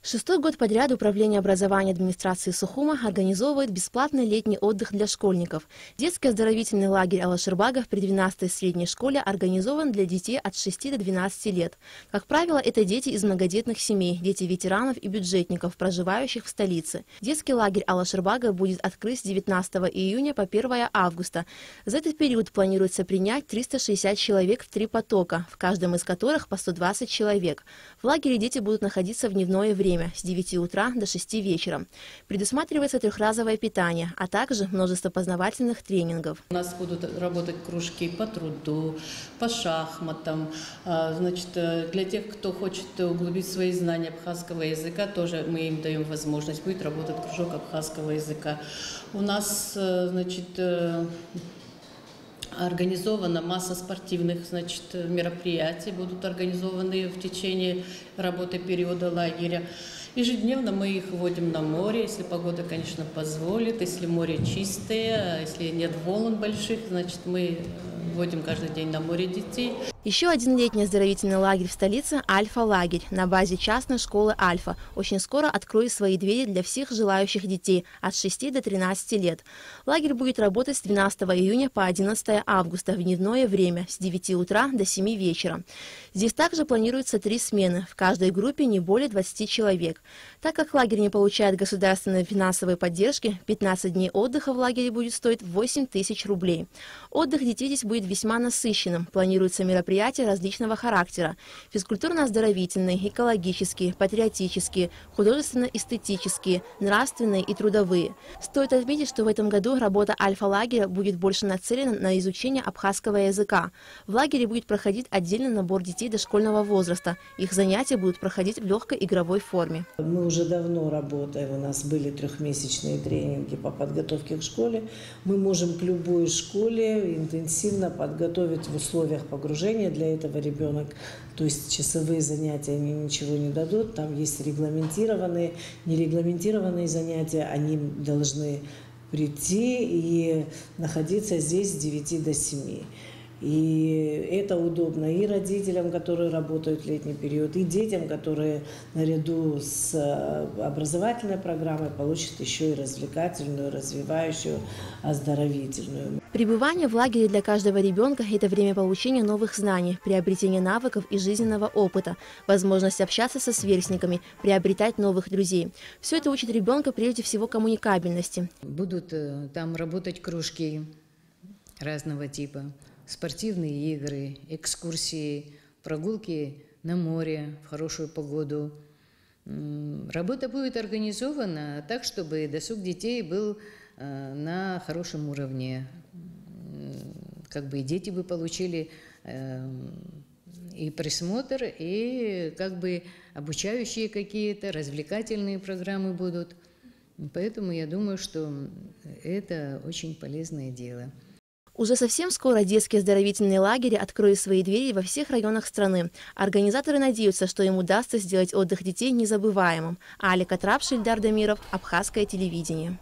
Шестой год подряд Управление образования администрации Сухума организовывает бесплатный летний отдых для школьников. Детский оздоровительный лагерь Алашырбага при 12-й средней школе организован для детей от 6 до 12 лет. Как правило, это дети из многодетных семей, дети ветеранов и бюджетников, проживающих в столице. Детский лагерь Алашырбага будет открыт с 19 июня по 1 августа. За этот период планируется принять 360 человек в 3 потока, в каждом из которых по 120 человек. В лагере дети будут находиться в дневное время с 9 утра до 6 вечера. Предусматривается трехразовое питание, а также множество познавательных тренингов. У нас будут работать кружки по труду, по шахматам. Значит, для тех, кто хочет углубить свои знания абхазского языка, тоже мы им даем возможность. Будет работать кружок абхазского языка. У нас, значит, организована масса спортивных, значит, мероприятий, будут организованы в течение работы периода лагеря. Ежедневно мы их водим на море, если погода, конечно, позволит, если море чистое, если нет волн больших, значит, мы водим каждый день на море детей. Еще один летний оздоровительный лагерь в столице – Альфа-лагерь на базе частной школы «Альфа». Очень скоро откроет свои двери для всех желающих детей от 6 до 13 лет. Лагерь будет работать с 12 июня по 11 августа в дневное время с 9 утра до 7 вечера. Здесь также планируется 3 смены, в каждой группе не более 20 человек. Так как лагерь не получает государственной финансовой поддержки, 15 дней отдыха в лагере будет стоить 8 тысяч рублей. Отдых детей здесь будет весьма насыщенным. Планируются мероприятия различного характера – физкультурно-оздоровительные, экологические, патриотические, художественно-эстетические, нравственные и трудовые. Стоит отметить, что в этом году работа Альфа-лагеря будет больше нацелена на изучение абхазского языка. В лагере будет проходить отдельный набор детей дошкольного возраста. Их занятия будут проходить в легкой игровой форме. Мы уже давно работаем, у нас были 3-месячные тренинги по подготовке к школе. Мы можем к любой школе интенсивно подготовить в условиях погружения. Для этого ребенок, то есть часовые занятия, они ничего не дадут. Там есть регламентированные, нерегламентированные занятия. Они должны прийти и находиться здесь с 9 до 7. И это удобно и родителям, которые работают в летний период, и детям, которые наряду с образовательной программой получат еще и развлекательную, развивающую, оздоровительную. Пребывание в лагере для каждого ребенка – это время получения новых знаний, приобретения навыков и жизненного опыта, возможность общаться со сверстниками, приобретать новых друзей. Все это учит ребенка прежде всего коммуникабельности. Будут там работать кружки разного типа. Спортивные игры, экскурсии, прогулки на море в хорошую погоду. Работа будет организована так, чтобы досуг детей был на хорошем уровне. Как бы и дети бы получили и присмотр, и как бы обучающие какие-то, развлекательные программы будут. Поэтому я думаю, что это очень полезное дело. Уже совсем скоро детские оздоровительные лагеря откроют свои двери во всех районах страны. Организаторы надеются, что им удастся сделать отдых детей незабываемым. Алика Трапши, Ильдар Дамиров, Абхазское телевидение.